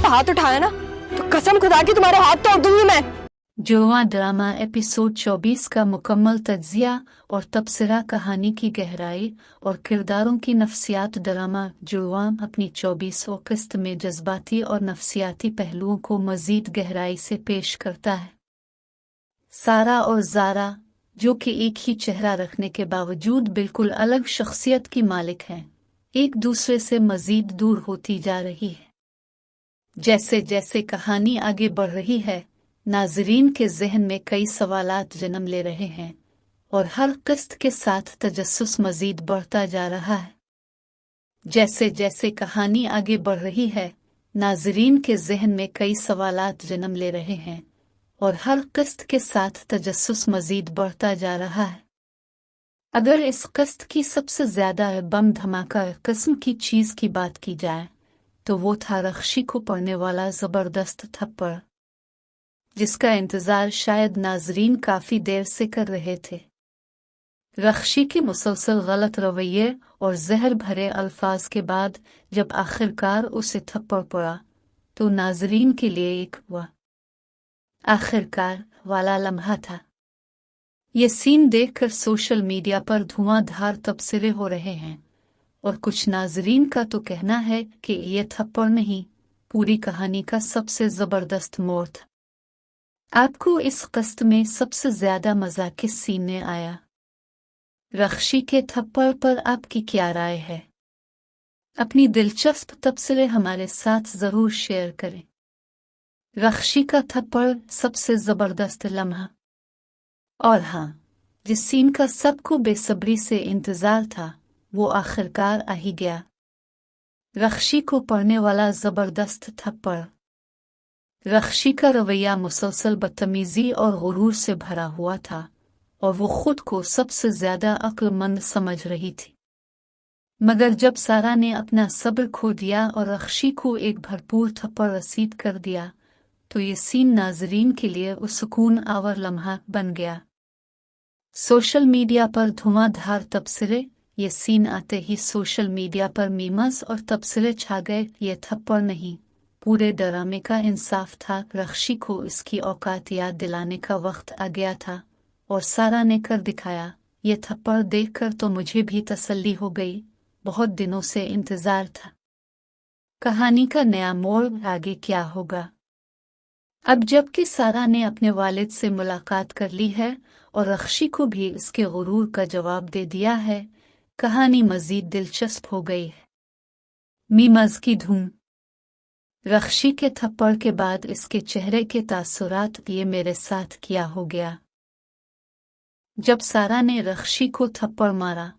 पे हाथ उठाया ना तो कसम खुदा की तुम्हारे हाथ तोड़ दूंगी मैं। जुड़वां ड्रामा एपिसोड 24 का मुकम्मल तज्जिया और तबसरा कहानी की गहराई और किरदारों की नफ्सियात। ड्रामा जुड़वां अपनी 24वीं किस्त में जज्बाती और नफ्सियाती पहलुओं को मजीद गहराई से पेश करता है। सारा और ज़ारा, जो कि एक ही चेहरा रखने के बावजूद बिल्कुल अलग शख्सियत की मालिक हैं, एक दूसरे से मजीद दूर होती जा रही है। जैसे जैसे कहानी आगे बढ़ रही है, नाजरीन के जहन में कई सवालात जन्म ले रहे हैं और हर किस्त के साथ तजस्सुस मजीद बढ़ता जा रहा है। जैसे जैसे कहानी आगे बढ़ रही है, नाजरीन के जहन में कई सवालात जन्म ले रहे हैं और हर किस्त के साथ तजस्सुस मजीद बढ़ता जा रहा है। अगर इस किस्त की सबसे ज्यादा बम धमाका किस्म की चीज की बात की जाए तो वो था रख्शी को पड़ने वाला जबरदस्त थप्पड़, जिसका इंतजार शायद नाजरीन काफी देर से कर रहे थे। रख्शी के मुसलसल गलत रवैये और जहर भरे अल्फाज के बाद जब आखिरकार उसे थप्पड़ पड़ा तो नाजरीन के लिए एक हुआ आखिरकार वाला लम्हा था। ये सीन देखकर सोशल मीडिया पर धुआंधार तबसरे हो रहे हैं और कुछ नाजरीन का तो कहना है कि ये थप्पड़ नहीं, पूरी कहानी का सबसे जबरदस्त मोड़ था। आपको इस किस्त में सबसे ज्यादा मजा किस सीन में आया? रख्शी के थप्पड़ पर आपकी क्या राय है? अपनी दिलचस्प तबसरे हमारे साथ जरूर शेयर करें। रख्शी का थप्पड़ सबसे जबरदस्त लम्हा। और हाँ, जिस सीन का सबको बेसब्री से इंतजार था वो आखिरकार आ ही गया। रख्शी को पड़ने वाला जबरदस्त थप्पड़। रख्शी का रवैया मुसलसल बदतमीजी और गुरूर से भरा हुआ था और वो खुद को सबसे ज्यादा अक्लमंद समझ रही थी। मगर जब सारा ने अपना सब्र खो दिया और रख्शी को एक भरपूर थप्पड़ रसीद कर दिया तो ये सीन नाजरीन के लिए उस सुकून आवर लम्हा बन गया। सोशल मीडिया पर धुआंधार तबसरे। ये सीन आते ही सोशल मीडिया पर मीमस और तबसरे छा गए। ये थप्पड़ नहीं, पूरे ड्रामे का इंसाफ था। रख्शी को इसकी औकात याद दिलाने का वक्त आ गया था और सारा ने कर दिखाया। ये थप्पड़ देखकर तो मुझे भी तसल्ली हो गई, बहुत दिनों से इंतजार था। कहानी का नया मोड़, आगे क्या होगा? अब जबकि सारा ने अपने वालिद से मुलाकात कर ली है और रख्शी को भी इसके गुरूर का जवाब दे दिया है, कहानी मजीद दिलचस्प हो गई है। मीमस की धूम। रख्शी के थप्पड़ के बाद इसके चेहरे के तासुरात। ये मेरे साथ क्या हो गया? जब सारा ने रख्शी को थप्पड़ मारा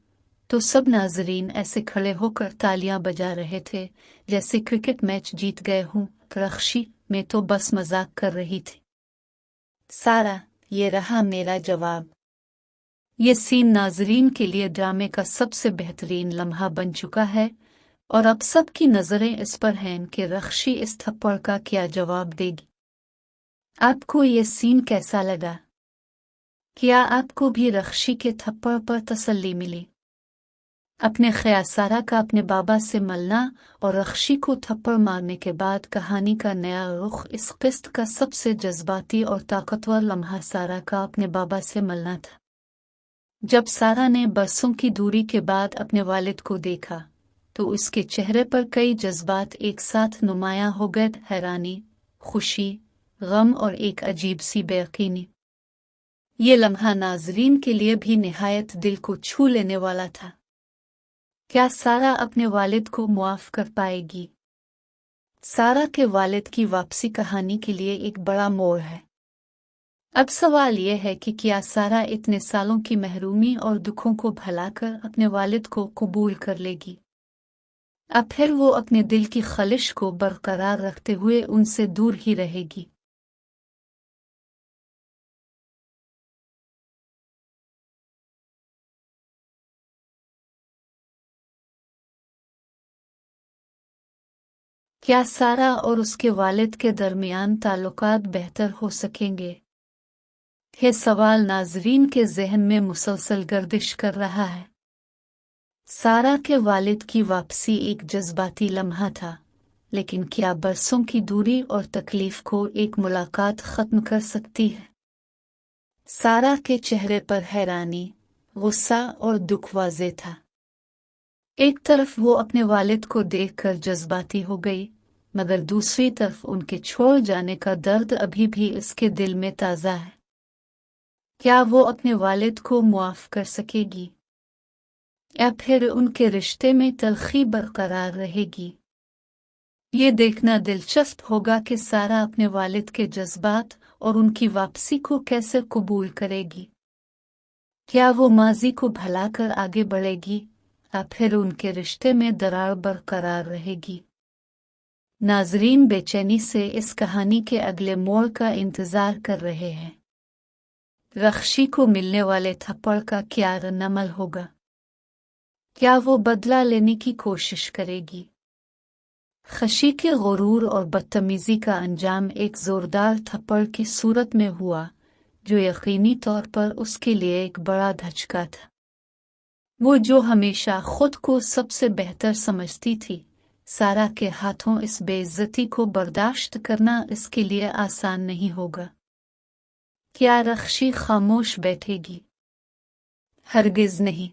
तो सब नाजरीन ऐसे खड़े होकर तालियां बजा रहे थे जैसे क्रिकेट मैच जीत गए हों। रख्शी मैं तो बस मजाक कर रही थी। सारा, ये रहा मेरा जवाब। ये सीन नाजरीन के लिए ड्रामे का सबसे बेहतरीन लम्हा बन चुका है और अब सबकी नजरें इस पर हैं कि रख्शी इस थप्पड़ का क्या जवाब देगी। आपको ये सीन कैसा लगा? क्या आपको भी रख्शी के थप्पड़ पर तसल्ली मिली? अपने ख्याल सारा का अपने बाबा से मिलना और रख्शी को थप्पड़ मारने के बाद कहानी का नया रुख। इस किस्त का सबसे जज्बाती और ताकतवर लम्हा सारा का अपने बाबा से मिलना था। जब सारा ने बरसों की दूरी के बाद अपने वालिद को देखा तो उसके चेहरे पर कई जज्बात एक साथ नुमायां हो गए। हैरानी, खुशी, गम और एक अजीब सी बेयकीनी। ये लम्हा नाजरीन के लिए भी निहायत दिल को छू लेने वाला था। क्या सारा अपने वालिद को मुआफ कर पाएगी? सारा के वालिद की वापसी कहानी के लिए एक बड़ा मोड़ है। अब सवाल यह है कि क्या सारा इतने सालों की महरूमी और दुखों को भुलाकर अपने वालिद को कबूल कर लेगी? अब फिर वो अपने दिल की ख्वाहिश को बरकरार रखते हुए उनसे दूर ही रहेगी? क्या सारा और उसके वालिद के दरमियान ताल्लुकात बेहतर हो सकेंगे? यह सवाल नाजरीन के जहन में मुसलसल गर्दिश कर रहा है। सारा के वालिद की वापसी एक जज्बाती लम्हा था लेकिन क्या बरसों की दूरी और तकलीफ को एक मुलाकात खत्म कर सकती है? सारा के चेहरे पर हैरानी, गुस्सा और दुख वाज़ेह था। एक तरफ वो अपने वालिद को देखकर जज्बाती हो गई, मगर दूसरी तरफ उनके छोड़ जाने का दर्द अभी भी उसके दिल में ताज़ा है। क्या वो अपने वालिद को मुआफ़ कर सकेगी, या फिर उनके रिश्ते में तलखी बरकरार रहेगी? ये देखना दिलचस्प होगा कि सारा अपने वालिद के जज्बात और उनकी वापसी को कैसे कबूल करेगी। क्या वो माजी को भुलाकर आगे बढ़ेगी, या फिर उनके रिश्ते में दरार बरकरार रहेगी? नाजरीन बेचैनी से इस कहानी के अगले मोड़ का इंतजार कर रहे हैं। रख्शी को मिलने वाले थप्पड़ का क्या रद्दअमल होगा? क्या वो बदला लेने की कोशिश करेगी? खशी के गुरूर और बदतमीजी का अंजाम एक जोरदार थप्पड़ की सूरत में हुआ, जो यकीनी तौर पर उसके लिए एक बड़ा धचका था। वो जो हमेशा खुद को सबसे बेहतर समझती थी, सारा के हाथों इस बेइज्जती को बर्दाश्त करना इसके लिए आसान नहीं होगा। क्या रख्शी खामोश बैठेगी? हरगिज नहीं।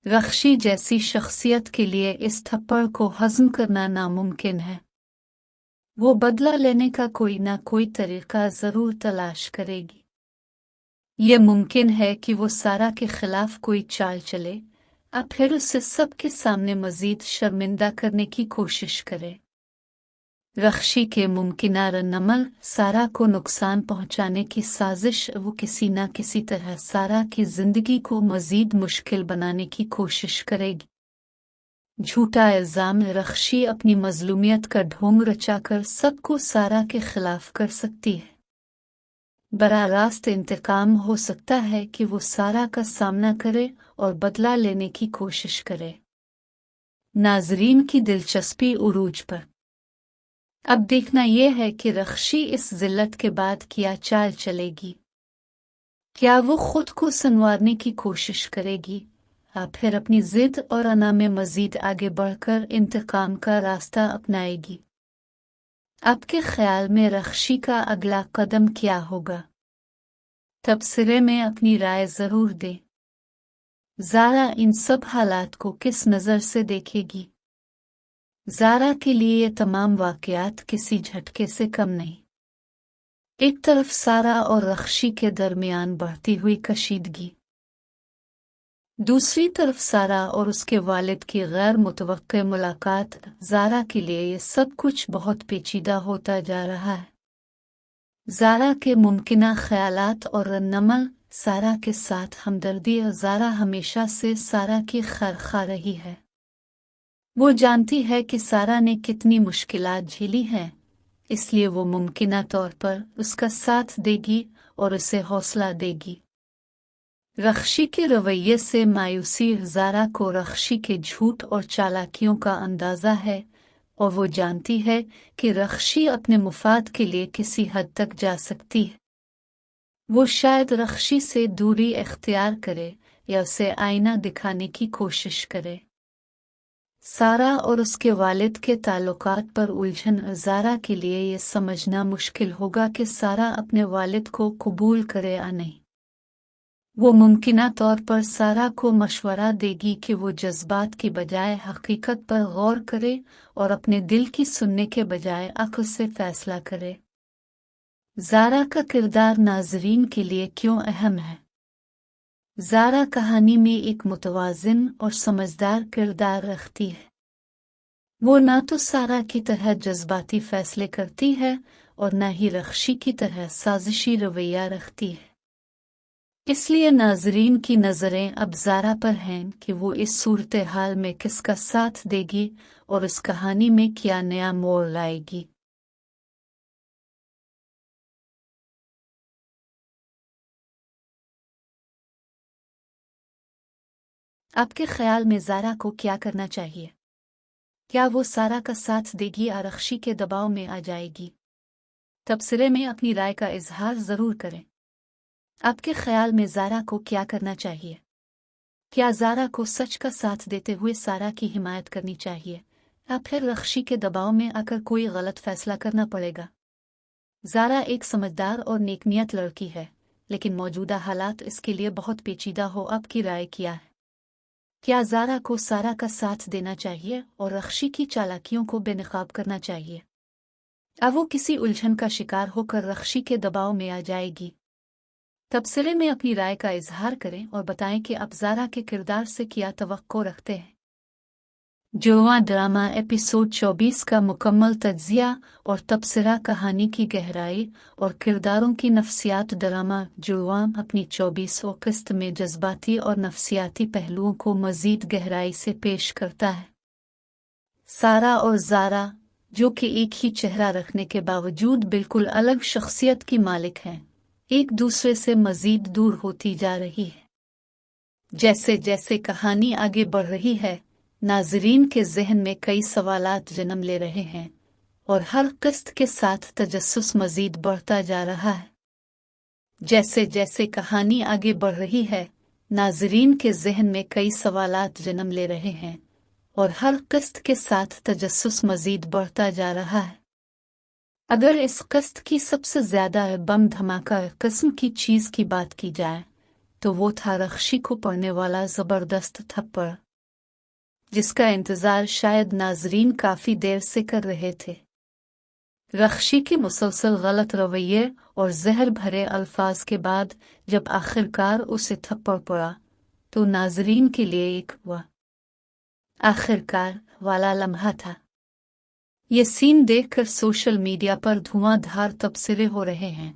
रख्शी जैसी शख्सियत के लिए इस थप्पड़ को हज़म करना नामुमकिन है। वो बदला लेने का कोई ना कोई तरीका ज़रूर तलाश करेगी। ये मुमकिन है कि वो सारा के खिलाफ कोई चाल चले, और फिर उसे सबके सामने मज़ीद शर्मिंदा करने की कोशिश करे। रख्शी के मुमकिना रद्दअमल, सारा को नुकसान पहुंचाने की साजिश। वो किसी न किसी तरह सारा की जिंदगी को मजीद मुश्किल बनाने की कोशिश करेगी। झूठा इल्जाम, रख्शी अपनी मजलूमियत का ढोंग रचाकर सबको सारा के खिलाफ कर सकती है। बराह रास्त इंतकाम हो सकता है कि वो सारा का सामना करे और बदला लेने की कोशिश करे। नाजरीन की दिलचस्पी उरूज पर। अब देखना यह है कि रख्शी इस जिल्लत के बाद क्या चाल चलेगी। क्या वो खुद को संवारने की कोशिश करेगी, या फिर अपनी जिद और अना में मजीद आगे बढ़कर इंतकाम का रास्ता अपनाएगी? आपके ख्याल में रख्शी का अगला कदम क्या होगा? तबसरे में अपनी राय ज़रूर दें। ज़ारा इन सब हालात को किस नज़र से देखेगी? ज़ारा के लिए ये तमाम वाक़यात किसी झटके से कम नहीं। एक तरफ सारा और रख्शी के दरमियान बढ़ती हुई कशीदगी, दूसरी तरफ सारा और उसके वालिद की गैर मुतवक्के मुलाकात। ज़ारा के लिए ये सब कुछ बहुत पेचीदा होता जा रहा है। ज़ारा के मुमकिना ख़यालात और रद्दअमल, सारा के साथ हमदर्दी। और ज़ारा हमेशा से सारा की खैर खा रही है। वो जानती है कि सारा ने कितनी मुश्किलात झेली हैं, इसलिए वो मुमकिना तौर पर उसका साथ देगी और उसे हौसला देगी। रख्शी के रवैये से मायूसी। ज़ारा को रख्शी के झूठ और चालाकियों का अंदाज़ा है, और वो जानती है कि रख्शी अपने मुफाद के लिए किसी हद तक जा सकती है। वो शायद रख्शी से दूरी इख्तियार करे या उसे आईना दिखाने की कोशिश करे। सारा और उसके वालिद के ताल्लुकात पर उलझन। ज़ारा के लिए ये समझना मुश्किल होगा कि सारा अपने वालिद को कबूल करे या नहीं। वो मुमकिना तौर पर सारा को मशवरा देगी कि वो जज्बात की बजाय हकीकत पर गौर करे और अपने दिल की सुनने के बजाय अक्ल से फैसला करे। ज़ारा का किरदार नाजरीन के लिए क्यों अहम है? ज़ारा कहानी में एक मुतवाज़िन और समझदार किरदार रखती है। वो ना तो सारा की तरह जज्बाती फैसले करती है और न ही रख्शी की तरह साजिशी रवैया रखती है। इसलिए नाजरीन की नज़रें अब ज़ारा पर हैं कि वो इस सूरत हाल में किसका साथ देगी और इस कहानी में क्या नया मोड़ लाएगी। आपके ख्याल में ज़ारा को क्या करना चाहिए? क्या वो सारा का साथ देगी या रख्शी के दबाव में आ जाएगी? तबसरे में अपनी राय का इजहार ज़रूर करें। आपके ख्याल में ज़ारा को क्या करना चाहिए? क्या ज़ारा को सच का साथ देते हुए सारा की हिमायत करनी चाहिए, या फिर रख्शी के दबाव में आकर कोई गलत फैसला करना पड़ेगा। ज़ारा एक समझदार और नेकनियत लड़की है, लेकिन मौजूदा हालात इसके लिए बहुत पेचीदा हो। आपकी राय क्या है? क्या ज़ारा को सारा का साथ देना चाहिए और रख्शी की चालाकियों को बेनकाब करना चाहिए? अब वो किसी उलझन का शिकार होकर रख्शी के दबाव में आ जाएगी? तबसरे में अपनी राय का इजहार करें और बताएं कि आप ज़ारा के किरदार से क्या तवक्को रखते हैं। जुड़वां ड्रामा एपिसोड 24 का मुकम्मल तज्जिया और तबसरा कहानी की गहराई और किरदारों की नफ्सियात। ड्रामा जुड़वां अपनी 24वीं किस्त में जज्बाती और नफ्सियाती पहलुओं को मज़ीद गहराई से पेश करता है। सारा और ज़ारा, जो कि एक ही चेहरा रखने के बावजूद बिल्कुल अलग शख्सियत की मालिक हैं, एक दूसरे से मज़ीद दूर होती जा रही है। जैसे जैसे कहानी आगे बढ़ रही है, नाज़रीन के ज़हन में कई सवालात जन्म ले रहे हैं और हर किस्त के साथ तजस्सुस मज़ीद बढ़ता जा रहा है। जैसे जैसे कहानी आगे बढ़ रही है, नाज़रीन के ज़हन में कई सवालात जन्म ले रहे हैं और हर किस्त के साथ तजस्सुस मज़ीद बढ़ता जा रहा है। अगर इस किस्त की सबसे ज़्यादा बम धमाका किस्म की चीज़ की बात की जाए तो वो था रख्शी को पड़ने वाला ज़बरदस्त थप्पड़, जिसका इंतज़ार शायद नाज़रीन काफ़ी देर से कर रहे थे। रख्शी के मुसलसल गलत रवैये और जहर भरे अल्फाज के बाद जब आखिरकार उसे थप्पड़ पड़ा तो नाज़रीन के लिए एक हुआ आखिरकार वाला लम्हा था। ये सीन देखकर सोशल मीडिया पर धुआंधार तबसरे हो रहे हैं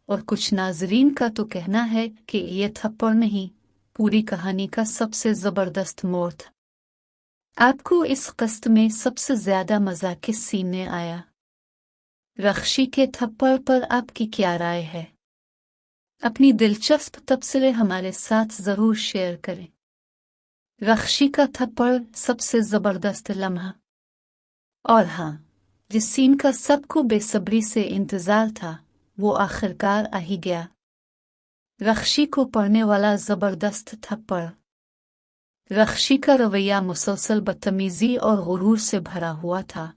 और कुछ नाज़रीन का तो कहना है कि ये थप्पड़ नहीं, पूरी कहानी का सबसे ज़बरदस्त मोड़ था। आपको इस किस्त में सबसे ज़्यादा मज़ा किस सीन में आया? रख्शी के थप्पड़ पर आपकी क्या राय है? अपनी दिलचस्प तबसरे हमारे साथ ज़रूर शेयर करें। रख्शी का थप्पड़ सबसे ज़बरदस्त लम्हा, और हाँ, जिस सीन का सबको बेसब्री से इंतज़ार था वो आखिरकार आ ही गया। रख्शी को पड़ने वाला ज़बरदस्त थप्पड़। रख्शी का रवैया मुसलसल बदतमीज़ी और गुरूर से भरा हुआ था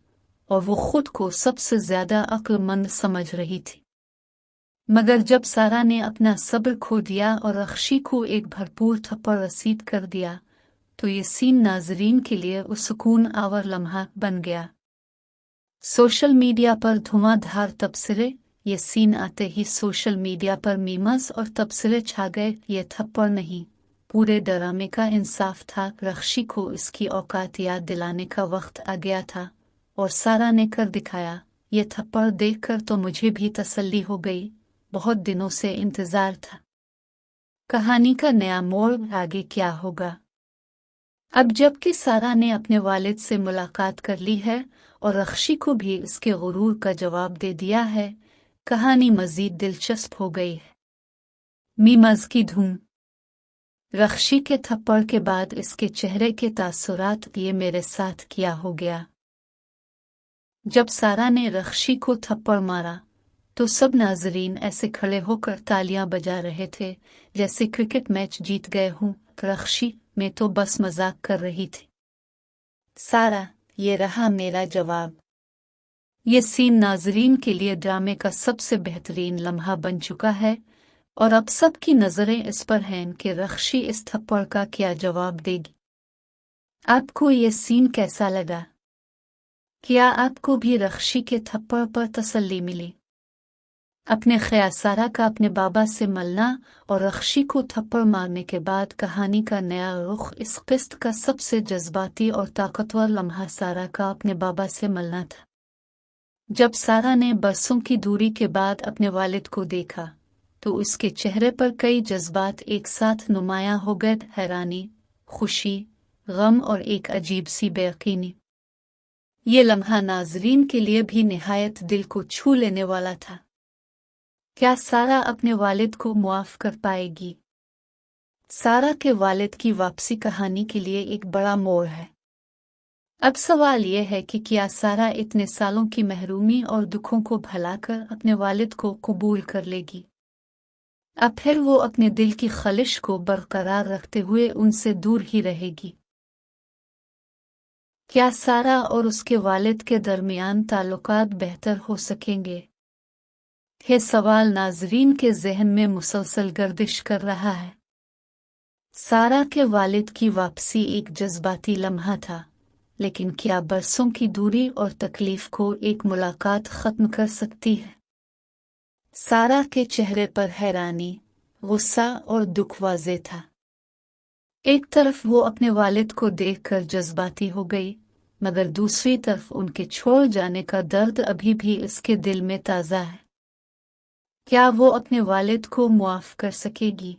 और वो खुद को सबसे ज़्यादा अक्लमंद समझ रही थी। मगर जब सारा ने अपना सब्र खो दिया और रख्शी को एक भरपूर थप्पड़ रसीद कर दिया तो ये सीन नाज़रीन के लिए उस सुकून आवर लम्हा बन गया। सोशल मीडिया पर धुआंधार तबसरे। ये सीन आते ही सोशल मीडिया पर मीम्स और तबसरे छा गए। ये थप्पड़ नहीं, पूरे ड्रामे का इंसाफ था। रख्शी को इसकी औकात याद दिलाने का वक्त आ गया था और सारा ने कर दिखाया। ये थप्पड़ देखकर तो मुझे भी तसल्ली हो गई, बहुत दिनों से इंतज़ार था। कहानी का नया मोड़, आगे क्या होगा? अब जबकि सारा ने अपने वालिद से मुलाकात कर ली है और रख्शी को भी इसके गुरूर का जवाब दे दिया है, कहानी मज़ीद दिलचस्प हो गई है। मीम्स की धूम। रख्शी के थप्पड़ के बाद इसके चेहरे के तासुरात। ये मेरे साथ क्या हो गया? जब सारा ने रख्शी को थप्पड़ मारा तो सब नाज़रीन ऐसे खड़े होकर तालियां बजा रहे थे जैसे क्रिकेट मैच जीत गए हों। रख्शी मैं तो बस मजाक कर रही थी। सारा, ये रहा मेरा जवाब। ये सीन नाज़रीन के लिए ड्रामे का सबसे बेहतरीन लम्हा बन चुका है और अब सबकी नज़रें इस पर हैं कि रख्शी इस थप्पड़ का क्या जवाब देगी। आपको ये सीन कैसा लगा? क्या आपको भी रख्शी के थप्पड़ पर तसल्ली मिली? अपने ख्याल सारा का अपने बाबा से मिलना और रख्शी को थप्पड़ मारने के बाद कहानी का नया रुख। इस किस्त का सबसे जज्बाती और ताकतवर लम्हा सारा का अपने बाबा से मिलना था। जब सारा ने बरसों की दूरी के बाद अपने वालिद को देखा तो उसके चेहरे पर कई जज्बात एक साथ नुमायां हो गए। हैरानी, खुशी, गम और एक अजीब सी बेयकीनी। ये लम्हा नाज़रीन के लिए भी निहायत दिल को छू लेने वाला था। क्या सारा अपने वालिद को मुआफ़ कर पाएगी? सारा के वालिद की वापसी कहानी के लिए एक बड़ा मोड़ है। अब सवाल यह है कि क्या सारा इतने सालों की महरूमी और दुखों को भुलाकर अपने वालिद को कबूल कर लेगी? अब फिर वो अपने दिल की ख्वाहिश को बरकरार रखते हुए उनसे दूर ही रहेगी? क्या सारा और उसके वालिद के दरमियान ताल्लुकात बेहतर हो सकेंगे? ये सवाल नाजरीन के जहन में मुसलसल गर्दिश कर रहा है। सारा के वालिद की वापसी एक जज्बाती लम्हा था, लेकिन क्या बरसों की दूरी और तकलीफ को एक मुलाकात खत्म कर सकती है? सारा के चेहरे पर हैरानी, गुस्सा और दुख वाज़े था। एक तरफ वो अपने वालिद को देखकर जज्बाती हो गई, मगर दूसरी तरफ उनके छोड़ जाने का दर्द अभी भी इसके दिल में ताज़ा है। क्या वो अपने वालिद को मुआफ़ कर सकेगी,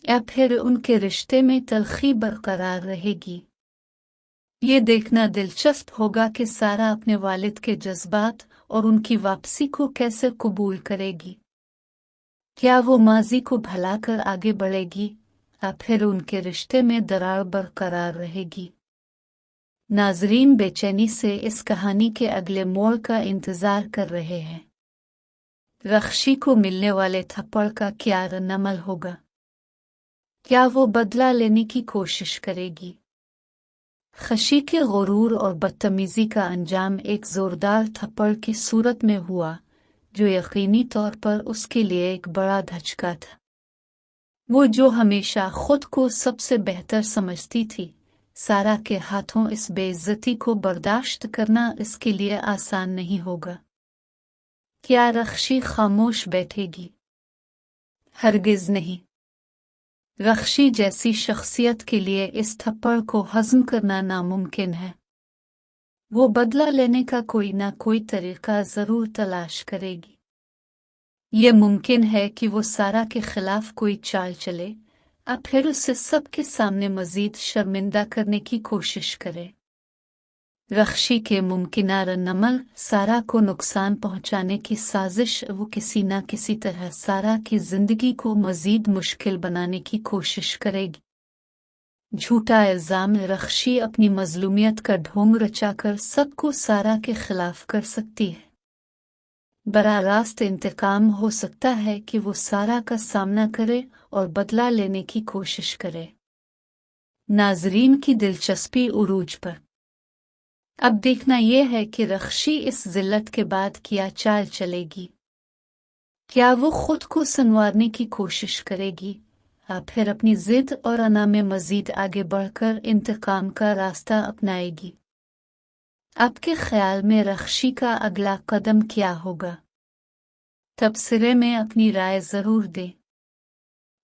या फिर उनके रिश्ते में तलखी बरकरार रहेगी? ये देखना दिलचस्प होगा कि सारा अपने वालिद के जज्बात और उनकी वापसी को कैसे कबूल करेगी। क्या वो माजी को भुलाकर आगे बढ़ेगी, या फिर उनके रिश्ते में दरार बरकरार रहेगी? नाजरीन बेचैनी से इस कहानी के अगले मोड़ का इंतजार कर रहे हैं। रख्शी को मिलने वाले थप्पड़ का क्या रद्दअमल होगा? क्या वो बदला लेने की कोशिश करेगी? खशी के गुरूर और बदतमीजी का अंजाम एक जोरदार थप्पड़ की सूरत में हुआ, जो यकीनी तौर पर उसके लिए एक बड़ा धचका था। वो जो हमेशा खुद को सबसे बेहतर समझती थी, सारा के हाथों इस बेइज्जती को बर्दाश्त करना इसके लिए आसान नहीं होगा। क्या रख्शी खामोश बैठेगी? हरगिज नहीं। रख्शी जैसी शख्सियत के लिए इस थप्पड़ को हज़म करना नामुमकिन है। वो बदला लेने का कोई ना कोई तरीका ज़रूर तलाश करेगी। ये मुमकिन है कि वो सारा के खिलाफ कोई चाल चले, और फिर उसे सबके सामने मजीद शर्मिंदा करने की कोशिश करे। रख्शी के मुमकिना रद्दअमल, सारा को नुकसान पहुंचाने की साजिश। वो किसी न किसी तरह सारा की जिंदगी को मजीद मुश्किल बनाने की कोशिश करेगी। झूठा इल्जाम, रख्शी अपनी मजलूमियत का ढोंग रचाकर सबको सारा के खिलाफ कर सकती है। बराह रास्त इंतकाम हो सकता है कि वो सारा का सामना करे और बदला लेने की कोशिश करे। नाजरीन की दिलचस्पी उरूज पर। अब देखना यह है कि रख्शी इस जिल्लत के बाद क्या चाल चलेगी। क्या वो खुद को संवारने की कोशिश करेगी, या फिर अपनी जिद और अना में मजीद आगे बढ़कर इंतकाम का रास्ता अपनाएगी? आपके ख्याल में रख्शी का अगला कदम क्या होगा? तबसरे में अपनी राय ज़रूर दें।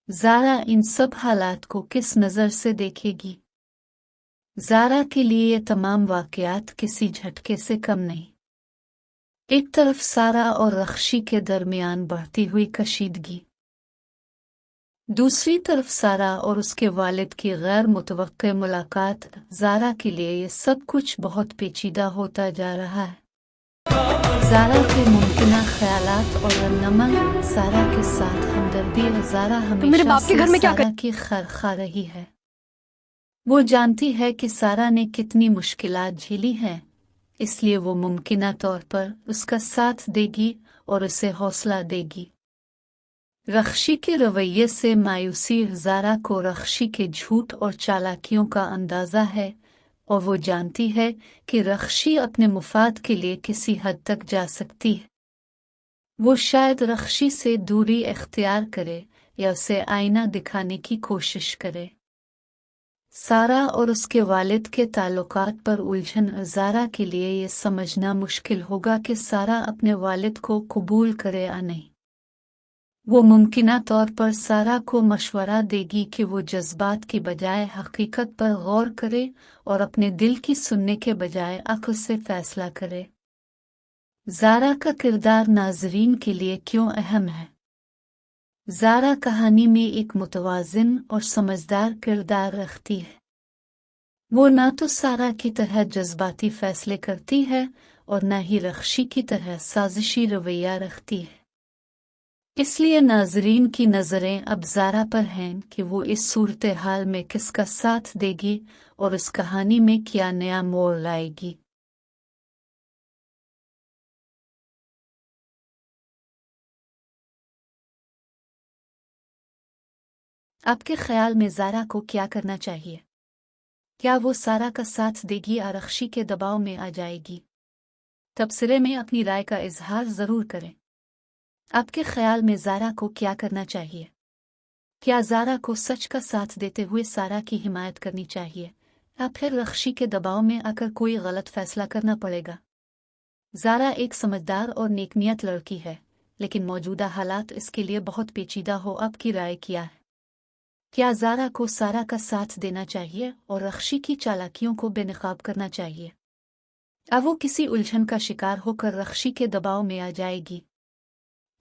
ज़ारा इन सब हालात को किस नज़र से देखेगी? ज़ारा के लिए ये तमाम वाक़यात किसी झटके से कम नहीं। एक तरफ सारा और रख्शी के दरमियान बढ़ती हुई कशीदगी, दूसरी तरफ सारा और उसके वालिद की गैर मुतवक्के मुलाकात। ज़ारा के लिए ये सब कुछ बहुत पेचीदा होता जा रहा है। ज़ारा के मुमकिना ख्यालात और रद्दअमल, सारा के साथ हमदर्दी। ज़ारा मेरे बाप के घर में क्या सारा की खैर खा रही है। वो जानती है कि सारा ने कितनी मुश्किलात झेली हैं, इसलिए वो मुमकिना तौर पर उसका साथ देगी और उसे हौसला देगी। रख्शी के रवैये से मायूसी। ज़ारा को रख्शी के झूठ और चालाकियों का अंदाज़ा है, और वो जानती है कि रख्शी अपने मुफाद के लिए किसी हद तक जा सकती है। वो शायद रख्शी से दूरी इख्तियार करे या उसे आईना दिखाने की कोशिश करे। सारा और उसके वालिद के ताल्लुकात पर उलझन। ज़ारा के लिए ये समझना मुश्किल होगा कि सारा अपने वालिद को कबूल करे या नहीं। वो मुमकिना तौर पर सारा को मशवरा देगी कि वो जज्बात की बजाय हकीकत पर गौर करे और अपने दिल की सुनने के बजाय अक्ल से फैसला करे। ज़ारा का किरदार नाजरीन के लिए क्यों अहम है? ज़ारा कहानी में एक मुतवाज़िन और समझदार किरदार रखती है। वो ना तो सारा की तरह जज्बाती फैसले करती है और न ही रख्शी की तरह साजिशी रवैया रखती है। इसलिए नाजरीन की नज़रें अब ज़ारा पर हैं कि वो इस सूरत हाल में किसका साथ देगी और इस कहानी में क्या नया मोड़ लाएगी। आपके ख्याल में ज़ारा को क्या करना चाहिए? क्या वो सारा का साथ देगी या रख्शी के दबाव में आ जाएगी? तबसरे में अपनी राय का इजहार ज़रूर करें। आपके ख्याल में ज़ारा को क्या करना चाहिए? क्या ज़ारा को सच का साथ देते हुए सारा की हिमायत करनी चाहिए या फिर रख्शी के दबाव में आकर कोई गलत फैसला करना पड़ेगा? ज़ारा एक समझदार और नेकनियत लड़की है, लेकिन मौजूदा हालात इसके लिए बहुत पेचीदा हो। आपकी राय क्या है? क्या ज़ारा को सारा का साथ देना चाहिए और रख्शी की चालाकियों को बेनकाब करना चाहिए? अब वो किसी उलझन का शिकार होकर रख्शी के दबाव में आ जाएगी?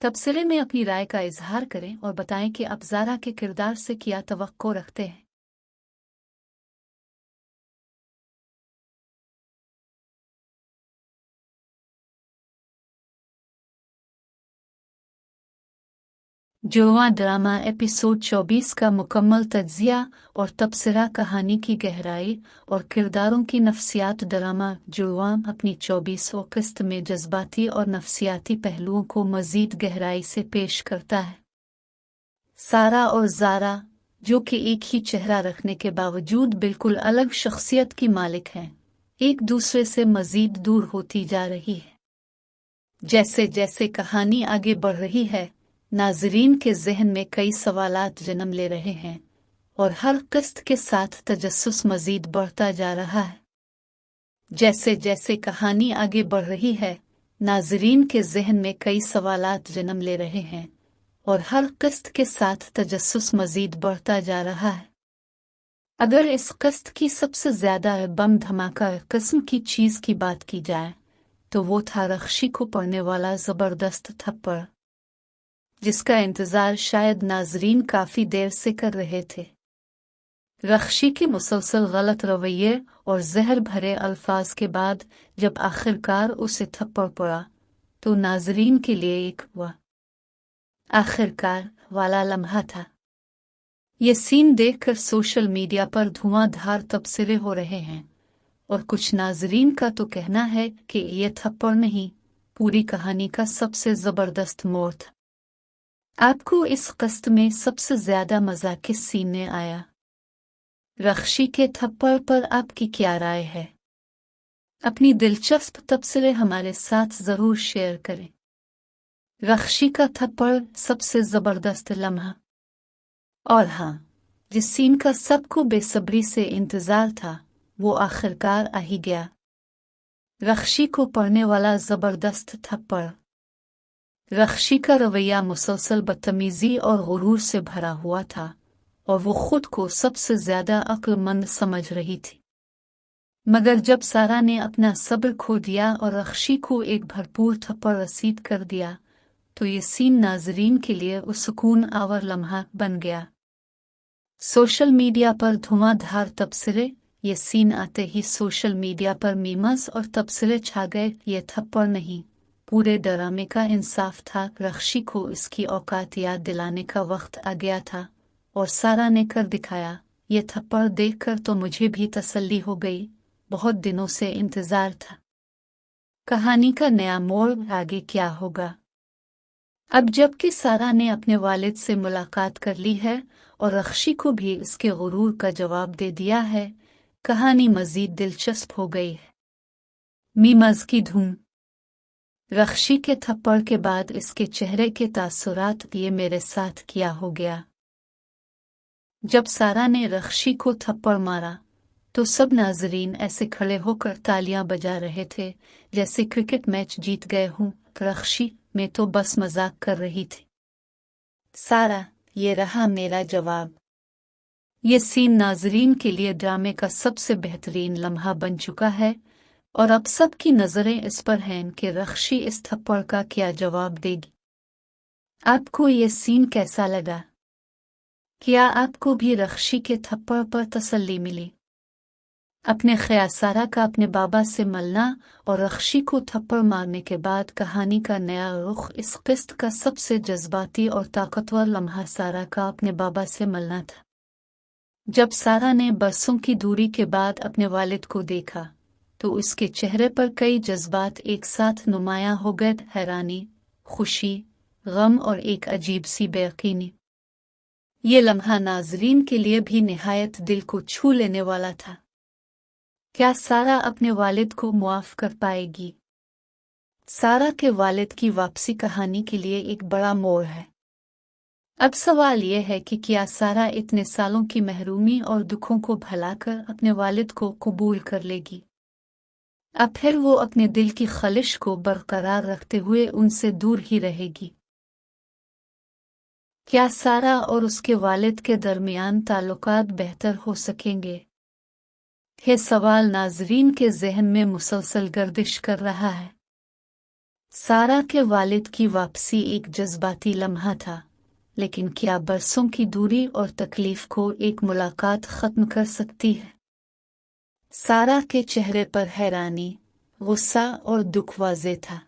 तबसरे में अपनी राय का इजहार करें और बताएं कि आप ज़ारा के किरदार से क्या तवक्को रखते हैं। जुड़वां ड्रामा एपिसोड 24 का मुकम्मल तज्जिया और तबसरा कहानी की गहराई और किरदारों की नफ्सियात। ड्रामा जुड़वां अपनी 24वीं किस्त में जज्बाती और नफ्सियाती पहलुओं को मज़ीद गहराई से पेश करता है। सारा और ज़ारा, जो कि एक ही चेहरा रखने के बावजूद बिल्कुल अलग शख्सियत की मालिक हैं, एक दूसरे से मज़ीद दूर होती जा रही है। जैसे जैसे कहानी आगे बढ़ रही है, नाज़रीन के ज़हन में कई सवालात जन्म ले रहे हैं और हर किस्त के साथ तजस्सुस मज़ीद बढ़ता जा रहा है। जैसे जैसे कहानी आगे बढ़ रही है, नाज़रीन के ज़हन में कई सवालात जन्म ले रहे हैं और हर किस्त के साथ तजस्सुस मज़ीद बढ़ता जा रहा है। अगर इस किस्त की सबसे ज़्यादा बम धमाका किस्म की चीज़ की बात की जाए, तो वो था रख्शी को पड़ने वाला ज़बरदस्त थप्पड़, जिसका इंतज़ार शायद नाज़रीन काफ़ी देर से कर रहे थे। रख्शी के मुसलसल गलत रवैये और जहर भरे अल्फाज के बाद जब आखिरकार उसे थप्पड़ पड़ा, तो नाज़रीन के लिए एक हुआ आखिरकार वाला लम्हा था। ये सीन देखकर सोशल मीडिया पर धुआंधार तबसरे हो रहे हैं और कुछ नाज़रीन का तो कहना है कि ये थप्पड़ नहीं, पूरी कहानी का सबसे ज़बरदस्त मोड़ था। आपको इस किस्त में सबसे ज़्यादा मज़ा किस सीन में आया? रख्शी के थप्पड़ पर आपकी क्या राय है? अपनी दिलचस्प तबसरे हमारे साथ ज़रूर शेयर करें। रख्शी का थप्पड़ सबसे ज़बरदस्त लम्हा। और हाँ, जिस सीन का सबको बेसब्री से इंतज़ार था, वो आखिरकार आ ही गया। रख्शी को पड़ने वाला ज़बरदस्त थप्पड़। रख्शी का रवैया मुसलसल बदतमीज़ी और गुरूर से भरा हुआ था और वो खुद को सबसे ज़्यादा अक्लमंद समझ रही थी। मगर जब सारा ने अपना सब्र खो दिया और रख्शी को एक भरपूर थप्पड़ रसीद कर दिया, तो ये सीन नाज़रीन के लिए उस सुकून आवर लम्हा बन गया। सोशल मीडिया पर धुआंधार तबसरे। ये सीन आते ही सोशल मीडिया पर मीम्स और तबसरे छा गए। ये थप्पड़ नहीं, पूरे ड्रामे का इंसाफ था। रख्शी को इसकी औकात याद दिलाने का वक्त आ गया था और सारा ने कर दिखाया। ये थप्पड़ देखकर तो मुझे भी तसल्ली हो गई, बहुत दिनों से इंतज़ार था। कहानी का नया मोड़, आगे क्या होगा? अब जबकि सारा ने अपने वालिद से मुलाकात कर ली है और रख्शी को भी इसके गुरूर का जवाब दे दिया है, कहानी मज़ीद दिलचस्प हो गई है। मीम्स की धूम। रख्शी के थप्पड़ के बाद इसके चेहरे के तासुरात। ये मेरे साथ क्या हो गया? जब सारा ने रख्शी को थप्पड़ मारा, तो सब नाज़रीन ऐसे खड़े होकर तालियां बजा रहे थे जैसे क्रिकेट मैच जीत गए हों। रख्शी में तो बस मजाक कर रही थी। सारा, ये रहा मेरा जवाब। ये सीन नाज़रीन के लिए ड्रामे का सबसे बेहतरीन लम्हा बन चुका है और अब सबकी नज़रें इस पर हैं कि रख्शी इस थप्पड़ का क्या जवाब देगी। आपको ये सीन कैसा लगा? क्या आपको भी रख्शी के थप्पड़ पर तसल्ली मिली? अपने ख्याल सारा का अपने बाबा से मिलना और रख्शी को थप्पड़ मारने के बाद कहानी का नया रुख। इस किस्त का सबसे जज्बाती और ताकतवर लम्हा सारा का अपने बाबा से मिलना था। जब सारा ने बरसों की दूरी के बाद अपने वालिद को देखा, तो उसके चेहरे पर कई जज्बात एक साथ नुमायां हो गए। हैरानी, खुशी, गम और एक अजीब सी बेयकीनी। ये लम्हा नाज़रीन के लिए भी निहायत दिल को छू लेने वाला था। क्या सारा अपने वालिद को मुआफ कर पाएगी? सारा के वालिद की वापसी कहानी के लिए एक बड़ा मोड़ है। अब सवाल यह है कि क्या सारा इतने सालों की महरूमी और दुखों को भुलाकर अपने वालिद को कबूल कर लेगी? अब फिर वो अपने दिल की ख़लिश को बरकरार रखते हुए उनसे दूर ही रहेगी? क्या सारा और उसके वालिद के दरमियान ताल्लुकात बेहतर हो सकेंगे? यह सवाल नाज़रीन के जहन में मुसलसल गर्दिश कर रहा है। सारा के वालिद की वापसी एक जज्बाती लम्हा था, लेकिन क्या बरसों की दूरी और तकलीफ को एक मुलाकात ख़त्म कर सकती है? सारा के चेहरे पर हैरानी, गुस्सा और दुख वाज़े था।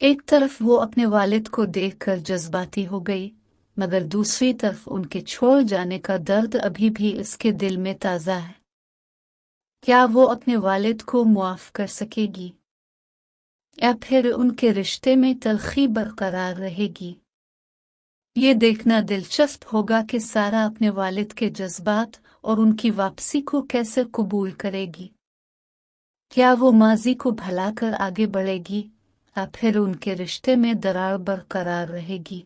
एक तरफ वो अपने वालिद को देखकर जज्बाती हो गई, मगर दूसरी तरफ उनके छोड़ जाने का दर्द अभी भी इसके दिल में ताज़ा है। क्या वो अपने वालिद को मुआफ़ कर सकेगी, या फिर उनके रिश्ते में तलख़ी बरकरार रहेगी? ये देखना दिलचस्प होगा कि सारा अपने वालिद के जज्बात और उनकी वापसी को कैसे कबूल करेगी। क्या वो माजी को भुलाकर आगे बढ़ेगी, या फिर उनके रिश्ते में दरार बरकरार रहेगी?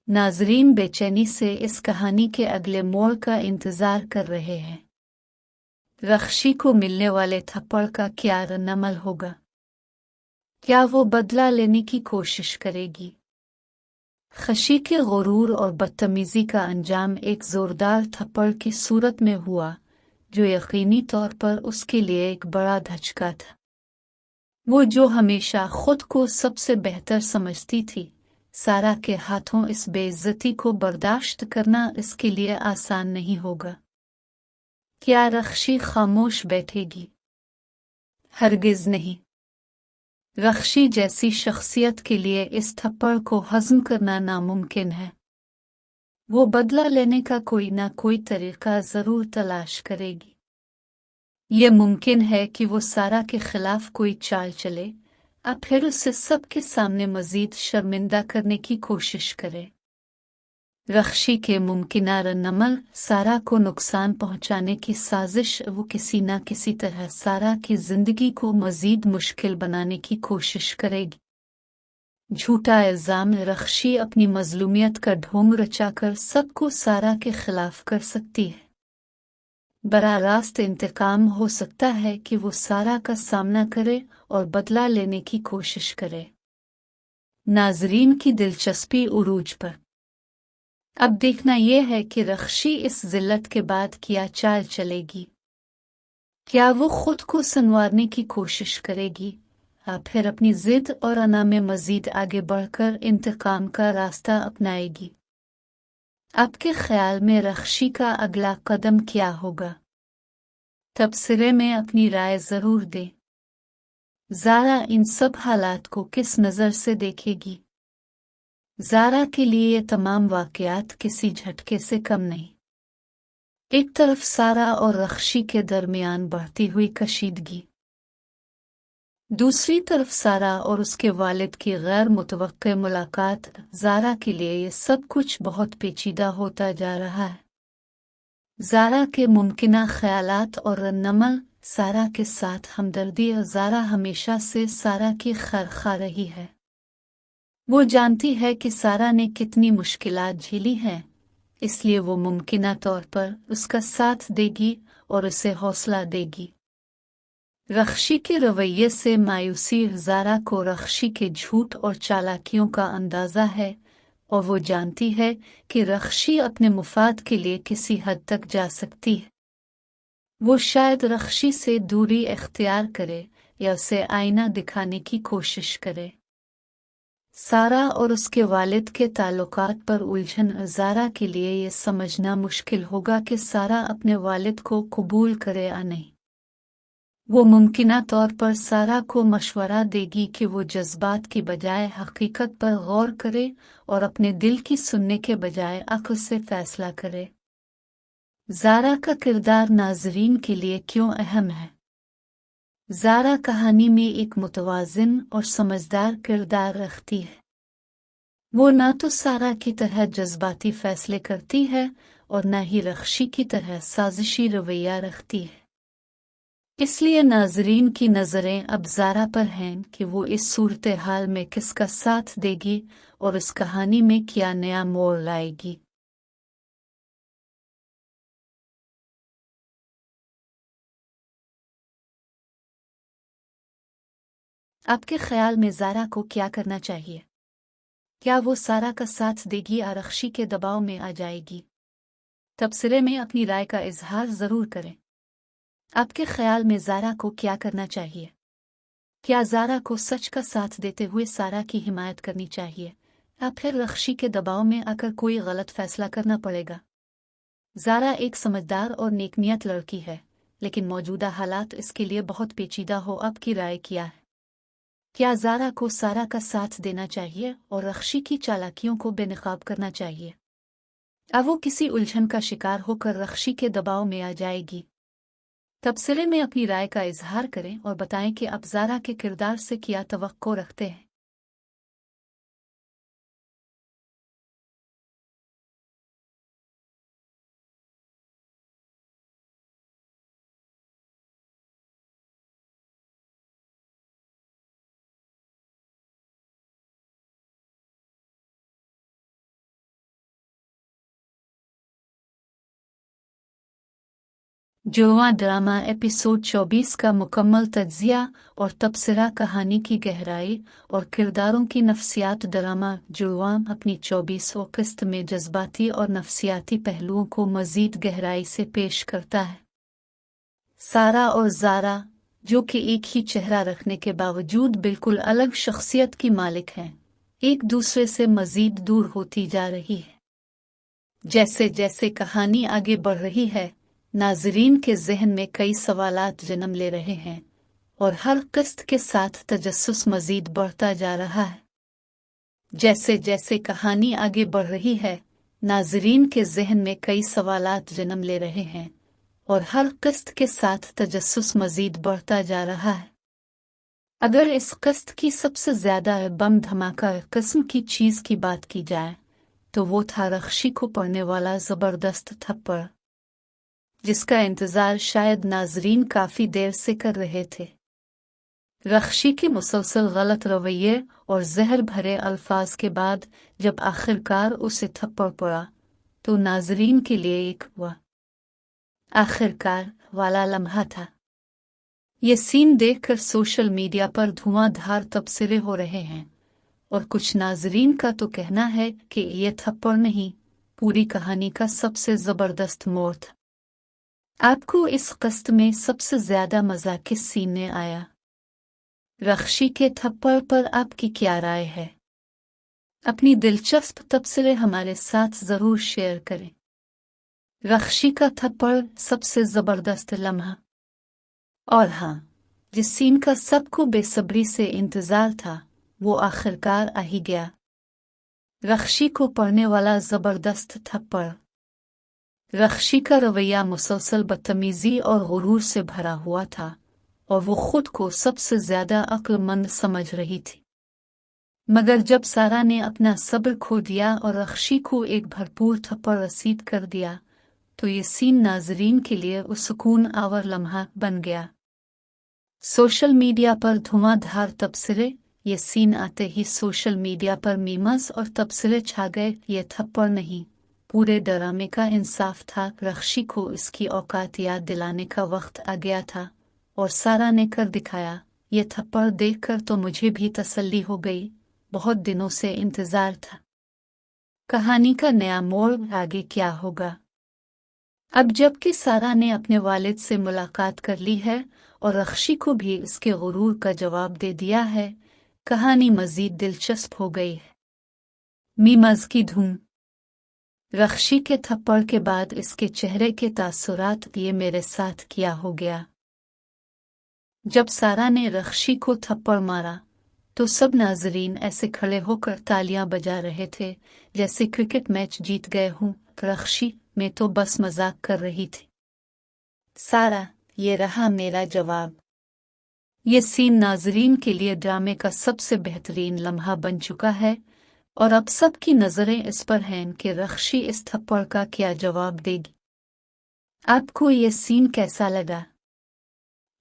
नाजरीन बेचैनी से इस कहानी के अगले मोड़ का इंतजार कर रहे हैं। रख्शी को मिलने वाले थप्पड़ का क्या रद्दअमल होगा? क्या वो बदला लेने की कोशिश करेगी? खशी के गुरूर और बदतमीजी का अंजाम एक जोरदार थप्पड़ की सूरत में हुआ, जो यकीनी तौर पर उसके लिए एक बड़ा धचका था। वो जो हमेशा खुद को सबसे बेहतर समझती थी, सारा के हाथों इस बेइज्जती को बर्दाश्त करना इसके लिए आसान नहीं होगा। क्या रख्शी खामोश बैठेगी? हरगिज नहीं। रख्शी जैसी शख्सियत के लिए इस थप्पड़ को हज़म करना नामुमकिन है। वो बदला लेने का कोई ना कोई तरीका ज़रूर तलाश करेगी। ये मुमकिन है कि वो सारा के खिलाफ कोई चाल चले, और फिर उसे सबके सामने मज़ीद शर्मिंदा करने की कोशिश करे। रख्शी के मुमकिना रद्दअमल सारा को नुकसान पहुंचाने की साजिश। वो किसी न किसी तरह सारा की जिंदगी को मजीद मुश्किल बनाने की कोशिश करेगी। झूठा इल्ज़ाम रख्शी अपनी मजलूमियत का ढोंग रचाकर सबको सारा के खिलाफ कर सकती है। बराह रास्त इंतकाम हो सकता है कि वो सारा का सामना करे और बदला लेने की कोशिश करे। नाजरीन की दिलचस्पी उरूज पर। अब देखना यह है कि रख्शी इस जिल्लत के बाद क्या चाल चलेगी। क्या वो खुद को संवारने की कोशिश करेगी, या फिर अपनी जिद और अना में मजीद आगे बढ़कर इंतकाम का रास्ता अपनाएगी? आपके ख्याल में रख्शी का अगला कदम क्या होगा? तबसरे में अपनी राय ज़रूर दें। ज़ारा इन सब हालात को किस नज़र से देखेगी? ज़ारा के लिए ये तमाम वाक़यात किसी झटके से कम नहीं। एक तरफ सारा और रख्शी के दरमियान बढ़ती हुई कशीदगी, दूसरी तरफ सारा और उसके वालिद की गैर मुतवक्के मुलाकात। ज़ारा के लिए ये सब कुछ बहुत पेचीदा होता जा रहा है। ज़ारा के मुमकिना ख़यालात और रद्दअमल, सारा के साथ हमदर्दी। और ज़ारा हमेशा से सारा की खैर खा रही है। वो जानती है कि सारा ने कितनी मुश्किलात झेली हैं, इसलिए वो मुमकिना तौर पर उसका साथ देगी और उसे हौसला देगी। रख्शी के रवैये से मायूसी। ज़ारा को रख्शी के झूठ और चालाकियों का अंदाज़ा है, और वो जानती है कि रख्शी अपने मुफाद के लिए किसी हद तक जा सकती है। वो शायद रख्शी से दूरी इख्तियार करे या उसे आईना दिखाने की कोशिश करे। सारा और उसके वालिद के ताल्लुकात पर उलझन। ज़ारा के लिए ये समझना मुश्किल होगा कि सारा अपने वालिद को कबूल करे या नहीं। वो मुमकिना तौर पर सारा को मशवरा देगी कि वो जज्बात की बजाय हकीकत पर गौर करे और अपने दिल की सुनने के बजाय अक्ल से फैसला करे। ज़ारा का किरदार नाज़रीन के लिए क्यों अहम है? ज़ारा कहानी में एक मुतवाज़िन और समझदार किरदार रखती है। वो ना तो सारा की तरह जज्बाती फैसले करती है और न ही रख्शी की तरह साजिशी रवैया रखती है। इसलिए नाजरीन की नज़रें अब ज़ारा पर हैं कि वो इस सूरत हाल में किसका साथ देगी और इस कहानी में क्या नया मोड़ लाएगी। आपके ख्याल में ज़ारा को क्या करना चाहिए? क्या वो सारा का साथ देगी या रख्शी के दबाव में आ जाएगी? तबसरे में अपनी राय का इजहार ज़रूर करें। आपके ख्याल में ज़ारा को क्या करना चाहिए? क्या ज़ारा को सच का साथ देते हुए सारा की हिमायत करनी चाहिए या फिर रख्शी के दबाव में आकर कोई गलत फैसला करना पड़ेगा? ज़ारा एक समझदार और नेकनियत लड़की है, लेकिन मौजूदा हालात इसके लिए बहुत पेचीदा हो। आपकी राय क्या है? क्या ज़ारा को सारा का साथ देना चाहिए और रख्शी की चालाकियों को बेनकाब करना चाहिए? अब वो किसी उलझन का शिकार होकर रख्शी के दबाव में आ जाएगी? तबसरे में अपनी राय का इजहार करें और बताएं कि आप ज़ारा के किरदार से क्या तवक्को रखते हैं। जुड़वां ड्रामा एपिसोड 24 का मुकम्मल तज्जिया और तबसरा कहानी की गहराई और किरदारों की नफ्सियात। ड्रामा जुड़वां अपनी 24वीं किस्त में जज्बाती और नफ्सियाती पहलुओं को मज़ीद गहराई से पेश करता है। सारा और ज़ारा, जो कि एक ही चेहरा रखने के बावजूद बिल्कुल अलग शख्सियत की मालिक हैं, एक दूसरे से मज़ीद दूर होती जा रही है। जैसे जैसे कहानी आगे बढ़ रही है, नाजरीन के जहन में कई सवालात जन्म ले रहे हैं और हर किस्त के साथ तजस्सुस मजीद बढ़ता जा रहा है। जैसे जैसे कहानी आगे बढ़ रही है, नाजरीन के जहन में कई सवालात जन्म ले रहे हैं और हर किस्त के साथ तजस्सुस मजीद बढ़ता जा रहा है। अगर इस किस्त की सबसे ज्यादा बम धमाका किस्म की चीज की बात की जाए तो वो था रख्शी को पड़ने वाला जबरदस्त थप्पड़, जिसका इंतजार शायद नाजरीन काफी देर से कर रहे थे। रख्शी के मुसलसल गलत रवैये और जहर भरे अल्फाज के बाद जब आखिरकार उसे थप्पड़ पड़ा तो नाजरीन के लिए एक हुआ आखिरकार वाला लम्हा था। ये सीन देखकर सोशल मीडिया पर धुआंधार तबसरे हो रहे हैं और कुछ नाजरीन का तो कहना है कि ये थप्पड़ नहीं, पूरी कहानी का सबसे जबरदस्त मोड़ था। आपको इस किस्त में सबसे ज्यादा मजा किस सीन ने आया? रख्शी के थप्पड़ पर आपकी क्या राय है? अपनी दिलचस्प तबसरे हमारे साथ जरूर शेयर करें। रख्शी का थप्पड़ सबसे जबरदस्त लम्हा, और हाँ, जिस सीन का सबको बेसब्री से इंतजार था वो आखिरकार आ ही गया। रख्शी को पड़ने वाला जबरदस्त थप्पड़। रख्शी का रवैया मुसलसल बदतमीजी और गुरूर से भरा हुआ था और वो खुद को सबसे ज्यादा अक्लमंद समझ रही थी। मगर जब सारा ने अपना सब्र खो दिया और रख्शी को एक भरपूर थप्पड़ रसीद कर दिया तो ये सीन नाजरीन के लिए उस सुकून आवर लम्हा बन गया। सोशल मीडिया पर धुआंधार तबसरे। ये सीन आते ही सोशल मीडिया पर मीमस और तबसरे छा गए। ये थप्पड़ नहीं, पूरे ड्रामे का इंसाफ था। रख्शी को इसकी औकात याद दिलाने का वक्त आ गया था और सारा ने कर दिखाया। ये थप्पड़ देखकर तो मुझे भी तसल्ली हो गई, बहुत दिनों से इंतजार था। कहानी का नया मोड़, आगे क्या होगा? अब जबकि सारा ने अपने वालिद से मुलाकात कर ली है और रख्शी को भी इसके गुरूर का जवाब दे दिया है, कहानी मजीद दिलचस्प हो गई है। मीमज की धूम। रख्शी के थप्पड़ के बाद इसके चेहरे के तासुरात, ये मेरे साथ क्या हो गया। जब सारा ने रख्शी को थप्पड़ मारा तो सब नाजरीन ऐसे खड़े होकर तालियां बजा रहे थे जैसे क्रिकेट मैच जीत गए हों। रख्शी मैं तो बस मजाक कर रही थी। सारा, ये रहा मेरा जवाब। ये सीन नाजरीन के लिए ड्रामे का सबसे बेहतरीन लम्हा बन चुका है और अब सबकी नजरें इस पर हैं कि रख्शी इस थप्पड़ का क्या जवाब देगी। आपको ये सीन कैसा लगा?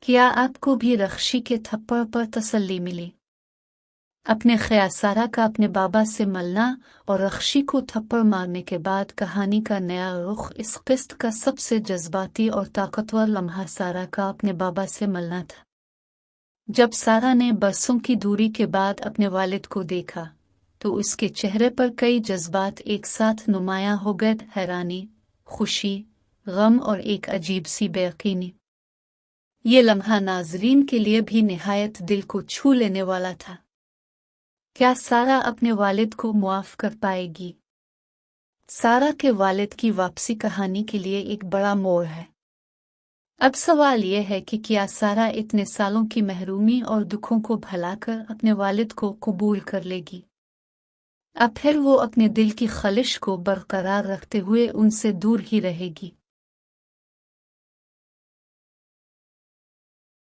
क्या आपको भी रख्शी के थप्पड़ पर तसल्ली मिली? अपने ख्याल सारा का अपने बाबा से मिलना और रख्शी को थप्पड़ मारने के बाद कहानी का नया रुख। इस किस्त का सबसे जज्बाती और ताकतवर लम्हा सारा का अपने बाबा से मिलना था। जब सारा ने बरसों की दूरी के बाद अपने वालिद को देखा तो उसके चेहरे पर कई जज्बात एक साथ नुमायां हो गए। हैरानी, खुशी, गम और एक अजीब सी बेयकीनी। ये लम्हा नाजरीन के लिए भी निहायत दिल को छू लेने वाला था। क्या सारा अपने वालिद को मुआफ कर पाएगी? सारा के वालिद की वापसी कहानी के लिए एक बड़ा मोड़ है। अब सवाल यह है कि क्या सारा इतने सालों की महरूमी और दुखों को भुलाकर अपने वालिद को कबूल कर लेगी? अब फिर वो अपने दिल की ख्वाहिश को बरकरार रखते हुए उनसे दूर ही रहेगी?